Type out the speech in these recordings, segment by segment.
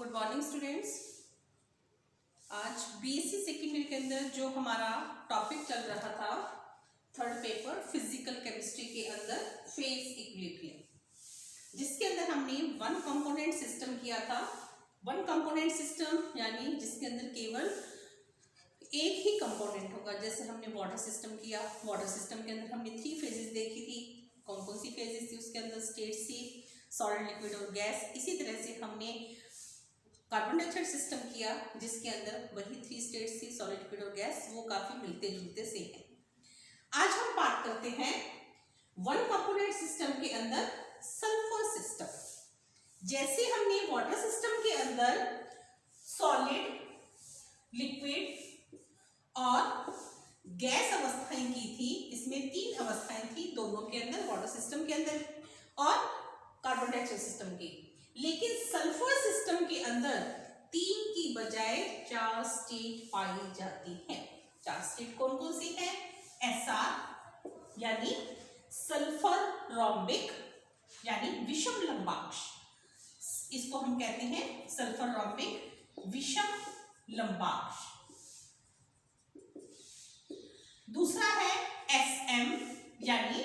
Good morning students. आज BSc second year के अंदर जो हमारा टॉपिक चल रहा था थर्ड पेपर फिजिकल केमिस्ट्री के अंदर फेज इक्विलिब्रियम, जिसके अंदर हमने वन कंपोनेंट सिस्टम किया था। वन कंपोनेंट सिस्टम यानी जिसके अंदर केवल एक ही कंपोनेंट होगा। जैसे हमने वाटर सिस्टम किया, वाटर सिस्टम के अंदर हमने 3 फेजेस देखी थी। कौन कौन सी फेजेस थी उसके अंदर? स्टेट्स थी, सॉलिड, लिक्विड और गैस। इसी तरह से हमने कार्बन डाइऑक्साइड सिस्टम किया जिसके अंदर वही 3 स्टेट्स थी, सॉलिड, लिक्विड और गैस। वो काफी मिलते जुलते से हैं। आज हम बात करते हैं वन कंपोनेंट सिस्टम के अंदर सल्फर सिस्टम। जैसे हमने वाटर सिस्टम के अंदर सॉलिड, लिक्विड और गैस अवस्थाएं की थी, इसमें 3 अवस्थाएं थी दोनों के अंदर, वाटर सिस्टम के अंदर और कार्बन डाइऑक्साइड सिस्टम की। लेकिन सल्फर सिस्टम के अंदर 3 की बजाय 4 स्टेट पाई जाती हैं। 4 स्टेट कौन कौन सी है? एसआर यानी सल्फर रोम्बिक यानी विषम लंबाक्ष, इसको हम कहते हैं सल्फर रोम्बिक विषम लंबाक्ष। दूसरा है एसएम यानी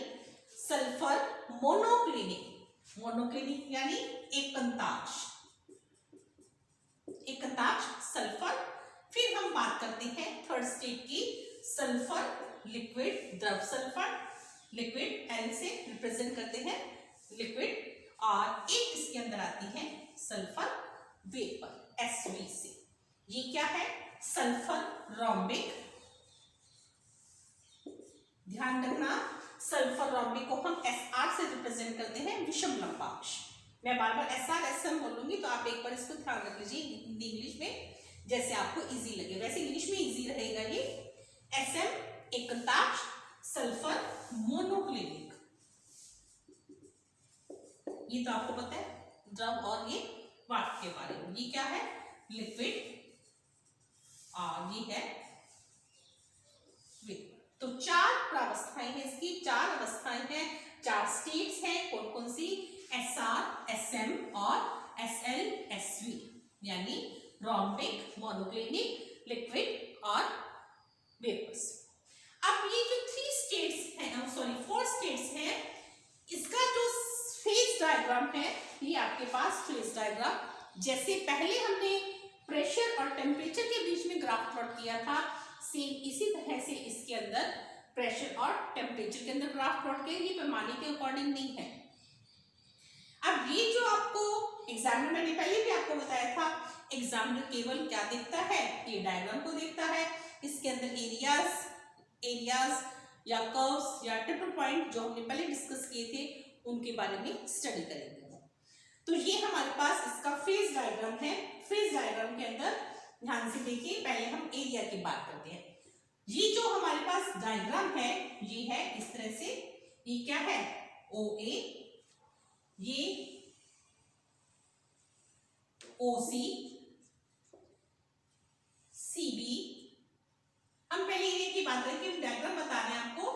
सल्फर मोनोक्लिनिक, मोनोक्लिनिक यानी एकंताक्ष, एकंताक्ष सल्फर। फिर हम बात करते हैं थर्ड स्टेट की, सल्फर लिक्विड द्रव सल्फर, लिक्विड एल से रिप्रेजेंट करते हैं लिक्विड, और एक इसके अंदर आती है सल्फर वेपर एसवी से। ये क्या है? Sulphur rhombic. ध्यान रखना, सल्फर रोम्बिक को हम एसआर से रिप्रेजेंट करते हैं विषम लंबाक्ष। मैं बार बार एसआर एसएम बोलूंगी तो आप एक बार इसको ध्यान रख लीजिए हिंदी इंग्लिश में, जैसे आपको इजी लगे। वैसे इंग्लिश में इजी रहेगा ये। एसएम एकंताक्ष, सल्फर मोनोक्लिनिक। ये तो आपको पता है द्रव और ये वाष्प के बारे में। ये क्या है? लिक्विड और ये है वेपर। तो 4 अवस्थाएं हैं इसकी, 4 अवस्थाएं हैं, 4 स्टेट्स हैं। कौन कौन सी? एसआर, एसएम और एसएल, एसवी यानी रोम्बिक, मोनोक्लिनिक, लिक्विड और वेपर्स। अब ये जो 3 स्टेट्स हैं, सॉरी 4 स्टेट्स हैं, इसका जो फेज डायग्राम है ये आपके पास फेज डायग्राम। जैसे पहले हमने प्रेशर और टेम्परेचर के बीच में ग्राफ प्लॉट किया था, सेम इसी तरह से इसके अंदर प्रेशर और टेम्परेचर के अंदर ग्राफ प्लॉट किया। ये पैमाने के अकॉर्डिंग नहीं है। अब ये जो आपको एग्जाम में मैंने पहले भी आपको बताया था, एग्जामिनर केवल क्या देखता है? ये डायग्राम को देखता है। इसके अंदर एरियाज या कर्व्स या ट्रिपल पॉइंट जो हमने पहले डिस्कस किए थे उनके बारे में स्टडी करेंगे। तो ये हमारे पास इसका फेज डायग्राम है। फेज डायग्राम के अंदर ध्यान से देखिए, पहले हम एरिया की बात करते हैं। ये जो हमारे पास डायग्राम है ये है इस तरह से। ये क्या है? OA, ये OC, CB। हम पहले एरिया की बात करेंगे, डायग्राम बता रहे हैं आपको।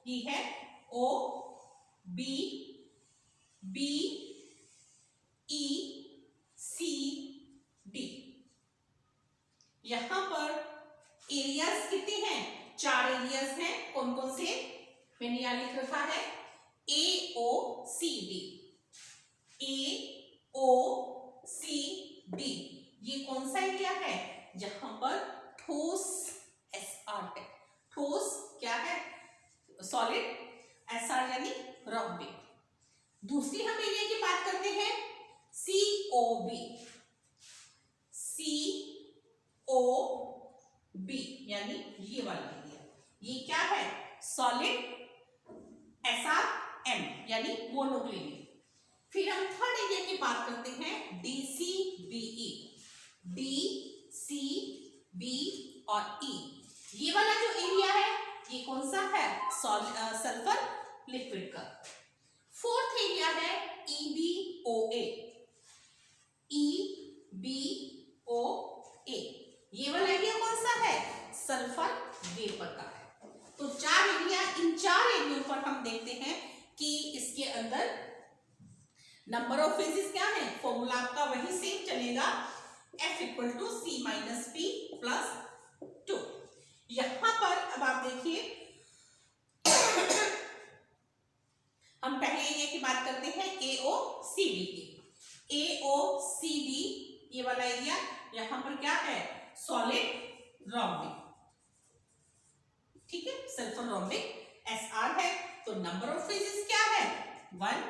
ये है OB, B, E, C, D। यहां पर एरियाज कितने हैं? 4 एरियाज हैं। कौन कौन से? मैंने यहां लिख रखा है AOCD, AOCD। ये कौन सा एरिया है? जहां पर ठोस SR है। ठोस क्या है? सॉलिड, SR यानी रोम्बिक। दूसरी हम एरिया की बात करते हैं COB, COB यानी ये वाला एरिया। ये क्या है? सॉलिड, SRM यानी मोनोक्लिनिक। फिर हम थर्ड एरिया की बात करते हैं DCBE, DCB और E। ये वाला जो एरिया है ये कौन सा है? सल्फर लिक्विड का। फोर्थ एरिया है EBOA, EBOA। ये वाला एरिया कौन सा है? सल्फर वेपर का है। तो 4 एरिया, इन 4 एरिया पर हम देखते हैं कि इसके अंदर नंबर ऑफ फेजेस क्या है। फॉर्मूला आपका वही सेम चलेगा। F equal to C minus P plus 2। यहां पर अब आप देखिए हम पहले एरिया की बात करते हैं AOCD की। AOCD ये वाला एरिया, यहां पर क्या है, सॉलिड रोम्बिक, ठीक है, सल्फर रोम्बिक SR है। तो नंबर ऑफ फेजेस क्या है, 1,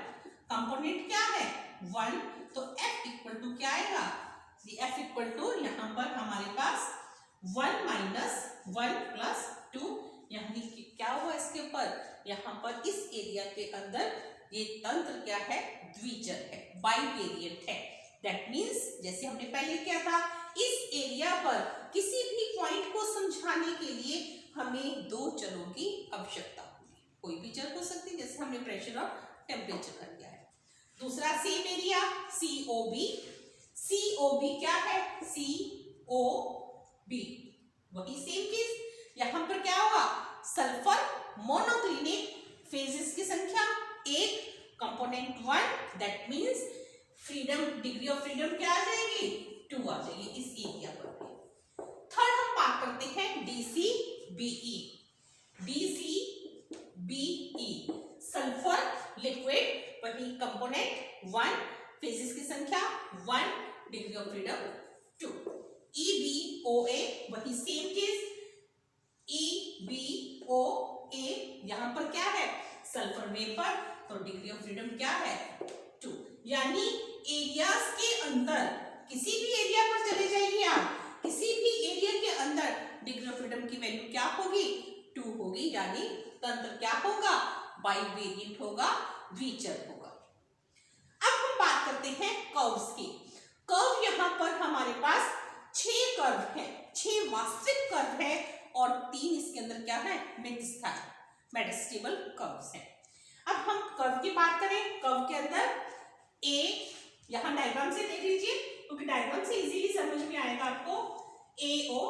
कंपोनेंट क्या है 1, तो F इक्वल टू क्या आएगा, F इक्वल टू यहां पर हमारे पास 1 माइनस 1 प्लस 2, यानी कि क्या हुआ इसके ऊपर, यहां पर इस एरिया के अंदर ये तंत्र क्या है, द्विचर है, बाइवेरिएंट है। दैट मींस जैसे हमने पहले किया था, इस एरिया पर किसी भी पॉइंट को समझाने के लिए हमें दो चरों की आवश्यकता होगी। कोई भी चर हो सकती है, जैसे हमने प्रेशर और टेम्परेचर कर दिया है। दूसरा सेम एरिया COB, COB क्या है, COB वही सेम चीज, यहां पर क्या होगा, सल्फर मोनोक्लिनिक फेजेस की संख्या 1, component 1, that means freedom, degree of freedom क्या आ जाएगी, 2 आ जाएगी इस एरिया पर। थर्ड हम बात करते हैं DCBE, DCBE सल्फर लिक्विड, वही कंपोनेंट 1, फेजेस की संख्या 1, डिग्री ऑफ फ्रीडम 2। EBOA वही सेम चीज, EBOA यहां पर क्या है, सल्फर वेपर, तो डिग्री ऑफ फ्रीडम क्या है 2। यानी एरियाज के अंदर किसी भी एरिया पर चले जाइए आप, किसी भी एरिया के अंदर डिग्री ऑफ फ्रीडम की वैल्यू क्या होगी, 2 होगी, यानी तंत्र क्या होगा, बाइवेरिएंट होगा, द्विचर होगा। अब हम बात करते हैं कर्व्स की। कर्व यहां पर हमारे पास 6 कर्व है, 6 वास्तविक कर्व है और 3 इसके अंदर क्या है, मेटास्टेबल कर्व्स है। अब हम कर्व की बात करें, कर्व के अंदर A, यहां डायग्राम से देख लीजिए क्योंकि डायग्राम से इजीली समझ में आएगा आपको। AO,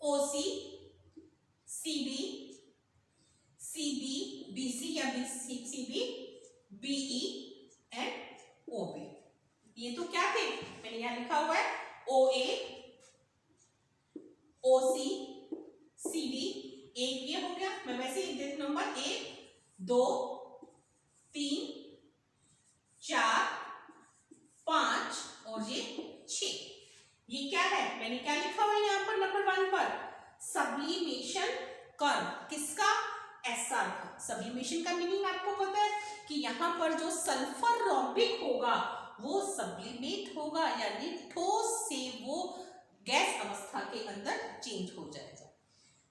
OC, CD, CB, BC या CB, BE एंड OB। ये तो क्या थे, मैंने यहां लिखा हुआ है OA, OC, CD, एक ये हो गया, मैं वैसे ही देख लूंगा, 1, 2, 3, 4, 5 और ये 6। ये क्या है, मैंने क्या लिखा हुआ है यहाँ पर नंबर 1 पर, सब्लिमेशन कर्व, किसका, SR का। सब्लिमेशन का मीनिंग आपको पता है कि यहाँ पर जो सल्फर रोम्बिक होगा वो सब्लिमेट होगा, यानी ठोस से वो गैस अवस्था के अंदर चेंज हो जाएगा।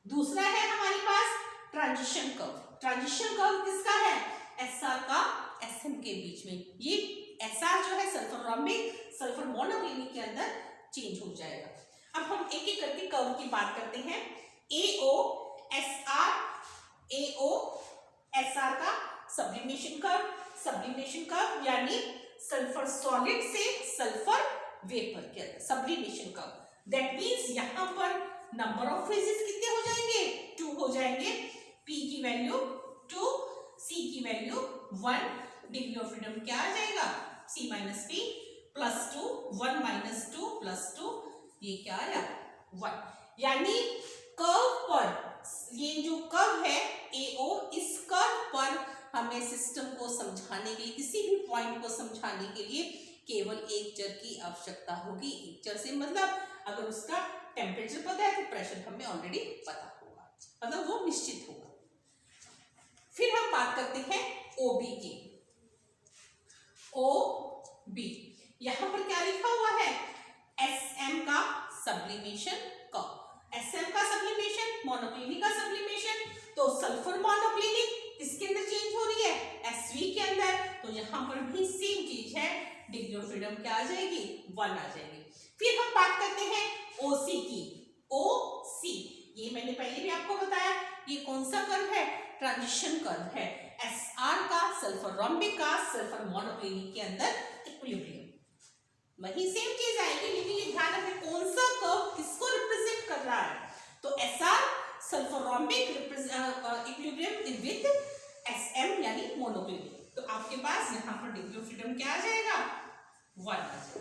दूसरा है हमारे पास ट्रांजिशन कर्व। ट्रांजिशन कर्व किसका है, SR का SM के बीच में। ये SR जो है सल्फर रोम्बिक, सल्फर मोनोक्लिनिक के अंदर चेंज हो जाएगा। अब हम एक एक करके कर्व की बात करते हैं। AOSR, AOSR का सब्लिमेशन कर्व, सब्लिमेशन कर्व यानी सल्फर सॉलिड से सल्फर वेपर के अंदर सब्लिमेशन कर्व। दैट मींस यहां पर नंबर ऑफ फेजेस कितने हो जाएंगे, 2 हो जाएंगे। P की वैल्यू 2, C की वैल्यू 1, डिग्री ऑफ फ्रीडम क्या आ जाएगा, C minus P plus 2, 1 minus 2 plus 2, ये क्या आया 1। यानी कर्व पर, ये जो कर्व है AO, इस कर्व पर हमें सिस्टम को समझाने के लिए, किसी भी पॉइंट को समझाने के लिए केवल एक चर की आवश्यकता होगी। एक चर से मतलब अगर उसका टेम्परेचर पता है तो प्रेशर हमें ऑलरेडी पता होगा, मतलब वो निश्चित होगा। फिर हम बात करते हैं OB की। OB यहां पर क्या लिखा हुआ है, SM का सब्लिमेशन कर्व। SM का सब्लिमेशन, मोनोक्लिनिक का सब्लिमेशन, तो सल्फर मोनोक्लिनिक किसके अंदर चेंज हो रही है, SV के अंदर, तो यहां पर भी सेम चीज है, डिग्री ऑफ फ्रीडम क्या आ जाएगी, 1 आ जाएगी। फिर हम बात करते हैं OC की। OC ये मैंने पहले भी आपको बताया, ये कौन सा कर्व है, ट्रांजिशन कर्व है। SR का सल्फर रोम्बिक का सल्फर मोनोक्लिनिक के अंदर इक्विलिब्रियम, वही सेम चीज आएगी, लेकिन ये ध्यान रखें कौन सा कर्व किसको रिप्रेजेंट कर रहा है। तो SR sulphur rhombic equilibrium with SM यानी मोनोक्लिनिक, तो आपके पास यहाँ पर डिग्री ऑफ फ्रीडम क्या आ जाएगा, 1 आ जाएगा।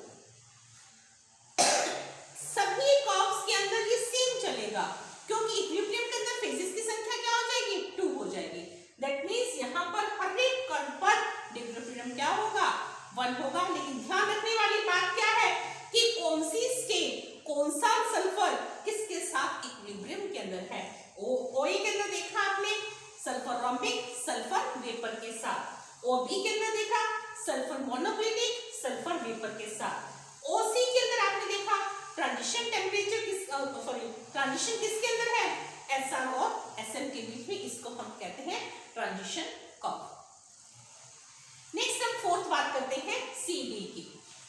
रॉम्बिक सल्फर वेपर के साथ। OB के अंदर देखा सल्फर मोनोक्लिनिक सल्फर वेपर के साथ। OC के अंदर आपने देखा ट्रांजिशन टेम्परेचर ट्रांजिशन किसके अंदर है, SR और SM के बीच में, इसको हम कहते हैं ट्रांजिशन कर्व। नेक्स्ट हम फोर्थ बात करते हैं CD की।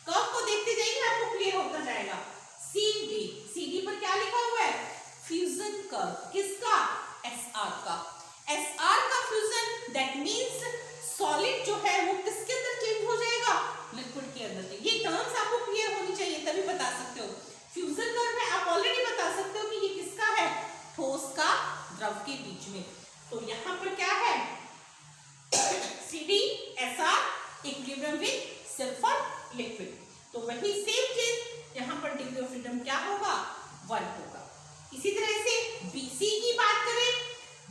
कर्व को देखते जाइए, आपको क्लियर होता जाएगा। CD पर क्या लिखा हुआ है, फ्यूजन कर्व, किसका, SR का। SR का फ्यूजन, दैट मींस सॉलिड जो है वो किसके अंदर चेंज हो जाएगा, लिक्विड के अंदर। ये टर्म्स आपको क्लियर होनी चाहिए, तभी बता सकते हो। फ्यूजन कर्व में आप ऑलरेडी बता सकते हो कि ये किसका है, ठोस का द्रव के बीच में। तो यहाँ पर क्या है, CD SR equilibrium with sulphur liquid. तो वही सेम चीज यहाँ पर डिग्री ऑफ फ्रीडम क्या होगा, 1 होगा। इसी तरह से BC की बात करें,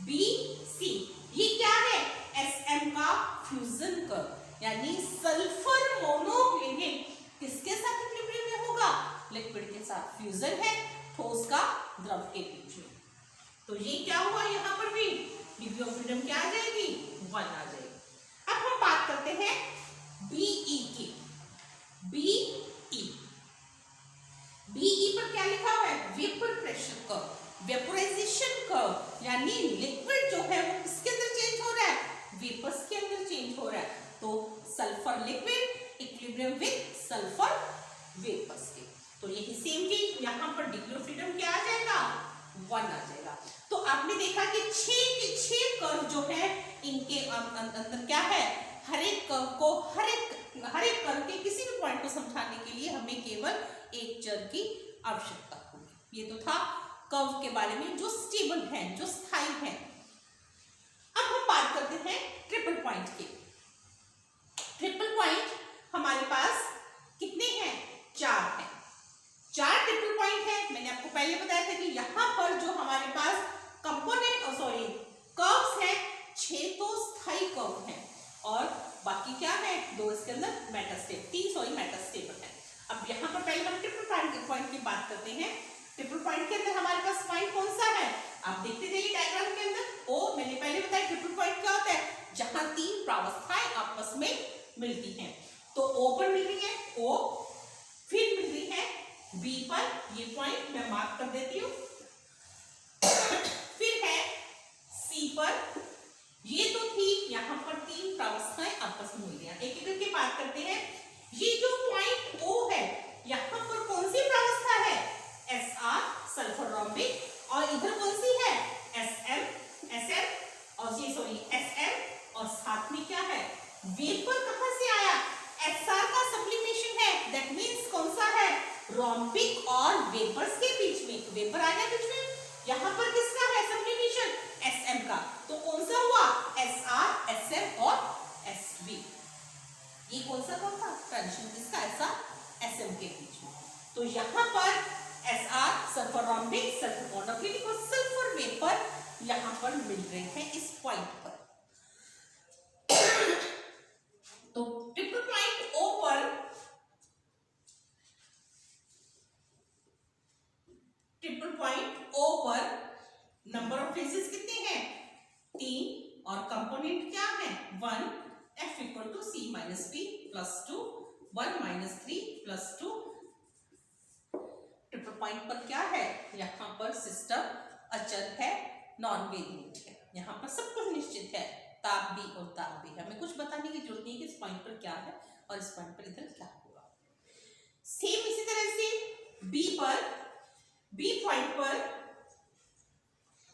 BC ये क्या है, SM का फ्यूजन कर्व, यानी सल्फर मोनोक्लिनिक किसके साथ इक्विलिब्रियम में होगा, लिक्विड के साथ। फ्यूजन है ठोस का द्रव के बीच में। तो ये क्या हुआ, यहाँ पर भी डिग्री ऑफ फ्रीडम क्या आ जाएगी, 1 आ जाएगी। अब हम बात करते हैं BE की। BE पर क्या लिखा हुआ है, vapour pressure curve, vaporisation curve, यानी लिक्विड जो है वो किसके अंदर चेंज हो रहा है, वेपर्स के अंदर चेंज हो रहा है। तो sulphur liquid equilibrium with sulphur vapours के। तो यही सेम चीज यहाँ पर डिग्री ऑफ फ्रीडम क्या आ जाएगा, 1 आ जाएगा। तो आपने देखा कि 6 के 6 कर्व जो है इनके अंदर क्या है, हर एक कर्व को हर एक कर्व के किसी भी पॉइंट को समझाने के लिए हमें केवल एक चर की आवश्यकता होगी। ये तो था कर्व के बारे में जो स्टेबल है, जो स्थायी है। अब हम बात करते हैं ट्रिपल पॉइंट की। ट्रिपल पॉइंट हमारे पास कितने हैं, 4 हैं। 4 ट्रिपल पॉइंट है। मैंने आपको पहले बताया था कि यहाँ पर जो हमारे पास कर्व्स हैं, 6 तो स्थायी कर्व हैं और बाकी क्या है, 2 इसके अंदर मेटास्टेबल है। अब यहाँ पर पहले हम ट्रिपल पॉइंट की बात करते हैं। ट्रिपल पॉइंट के अंदर हमारे पास पॉइंट कौन सा है, आप देखते जाइए डायग्राम के अंदर। ओ मैंने पहले बताया ट्रिपल पॉइंट क्या होता है, जहां 3 प्रावस्थाएं आपस में मिलती हैं। तो O पर मिल रही है O, फिर मिल रही है B पर, ये पॉइंट मैं मार्क कर देती हूँ। फिर है C पर, ये तो थी यहाँ पर 3 प्रावस्थाएं आपस में मिल रही हैं। एक एक करके बात करते हैं। ये जो पॉइंट O है, यहाँ पर कौन सी प्रावस्था है, SR सल्फर रोम्बिक, और इधर कौन सी है, SM और साथ में क्या है, वेपर कहां से आया, SR का सब्लिमेशन है, दैट मींस कौन सा है, रोम्बिक और वेपर्स के बीच में। वेपर आ गया बीच में, यहाँ पर किसका है सब्लिमेशन, SM का। तो कौन सा हुआ, SR SM और SB। ये कौन सा ट्रांजिशन किसका, SR SM के बीच में। तो यहाँ पर SR sulphur rhombic sulphur monoclinic और सल्फर वेपर यहाँ पर मिल रहे हैं इस पॉइंट पर। तो ट्रिपल पॉइंट O पर नंबर ऑफ फेजेस कितने हैं, 3, और कंपोनेंट क्या है, 1, F equal to C minus P plus 2, 1 minus 3 plus 2। Triple point पर क्या है, यहाँ पर सिस्टम अचर है, नॉन वेरिएंट है। यहाँ पर सब कुछ निश्चित है, ताप भी और ताप भी। हमें कुछ बताने की जरूरत नहीं कि इस पॉइंट पर क्या है और इस पॉइंट पर इधर क्या होगा। सेम इसी तरह से B पॉइंट पर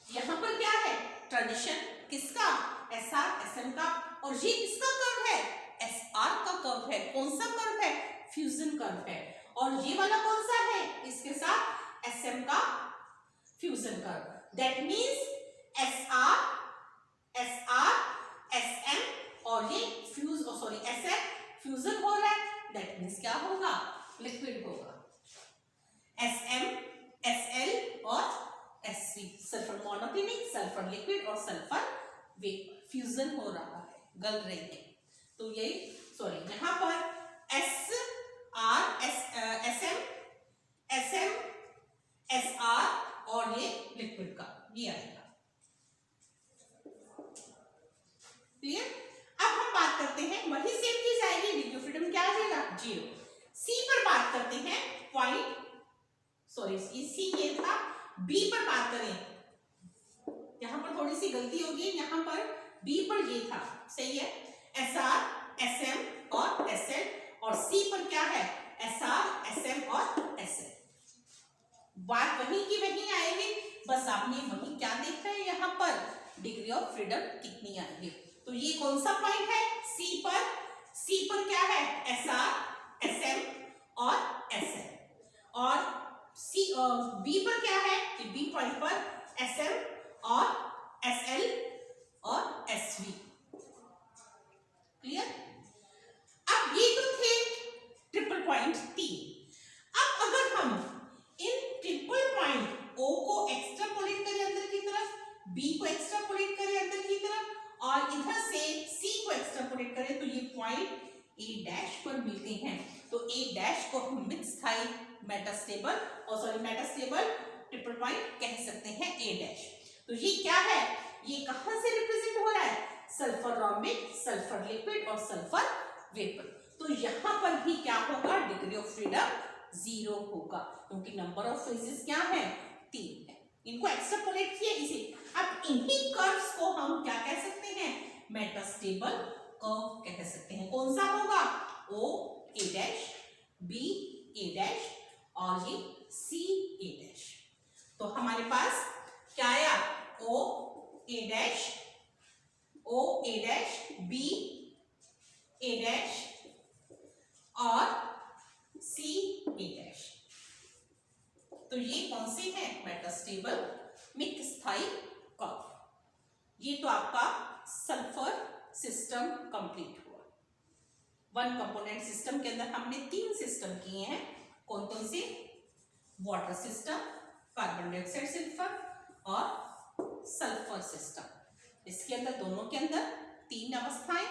यहाँ पर क्या है, ट्रांजिशन किसका, SR SM का, और ये किसका कर्व है, SR का कर्व है। कौन सा कर्व है, फ्यूजन कर्व है। और ये वाला कौन सा है, इसके साथ SM का fusion curve, that means SR SM और ये SM फ्यूजन हो रहा है, दैट मींस क्या होगा, लिक्विड होगा। SM SL और SV sulphur monoclinic, sulphur liquid और सल्फर वेपर फ्यूजन हो रहा है, गल रही है। तो ये यहाँ पर SR SM SR और ये लिक्विड का ये आएगा। क्लियर। अब हम बात करते हैं, वही सेम चीज आएगी, डिग्री ऑफ फ्रीडम क्या आ जाएगा 0। सी पर बात करते हैं, पॉइंट सॉरी सी ये था, बी पर बात करें, यहां पर थोड़ी सी गलती होगी, यहां पर बी पर ये था, सही है, एस आर एस एम और एस एल, और सी पर क्या है एस आर एस एम और एस एल। बात वही की वही आएगी, बस आपने वही क्या देखा है, यहाँ पर डिग्री ऑफ फ्रीडम कितनी आएगी। तो ये कौन सा पॉइंट है, सी पर क्या है एस आर एस एम और एस एल, और सी बी पर क्या है, बी पॉइंट पर एस एम और एस एल और एस वी। क्लियर। अब ये तो थे ट्रिपल पॉइंट 3। अब अगर हम इन ट्रिपल पॉइंट O को एक्स्ट्रापोलेट करें अंदर की तरफ, B को एक्स्ट्रापोलेट करें अंदर की तरफ, और इधर से C को एक्स्ट्रापोलेट करें, तो ये पॉइंट A डैश पर मिलते हैं। तो A डैश को हम मिक्स स्थायी मेटास्टेबल ट्रिपल पॉइंट कह सकते हैं A डैश। तो ये क्या है, ये कहां से रिप्रेजेंट हो रहा है, सल्फर रोम्बिक, सल्फर लिक्विड और सल्फर वेपर। तो यहां पर भी क्या होगा, डिग्री ऑफ फ्रीडम 0 होगा, क्योंकि नंबर ऑफ फेजेस क्या है 3 है। इनको एक्स्ट्रापोलेट किए इसे। अब इन्हीं कर्व्स को हम क्या कह सकते हैं, मेटास्टेबल कर्व कह सकते हैं। कौन सा होगा, O A dash, B A dash और ये C A डैश। तो हमारे पास क्या आया, O A dash, B A dash और C A डैश। तो ये कौन सी है, मेटास्टेबल मिक्स स्थायी कर्व। ये तो आपका सल्फर सिस्टम कंप्लीट हुआ। 1 कंपोनेंट सिस्टम के अंदर हमने 3 सिस्टम किए हैं, कौन कौन से, water system, carbon dioxide sulphur और सल्फर सिस्टम। इसके अंदर दोनों के अंदर 3 अवस्थाएं,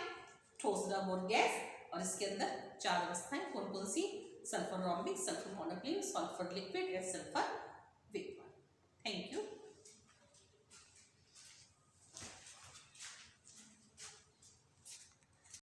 ठोस द्रव और गैस, और इसके अंदर 4 अवस्थाएं, कौन कौन सी, sulphur rhombic, sulphur monoclinic, sulphur liquid and sulphur vapour. Thank you.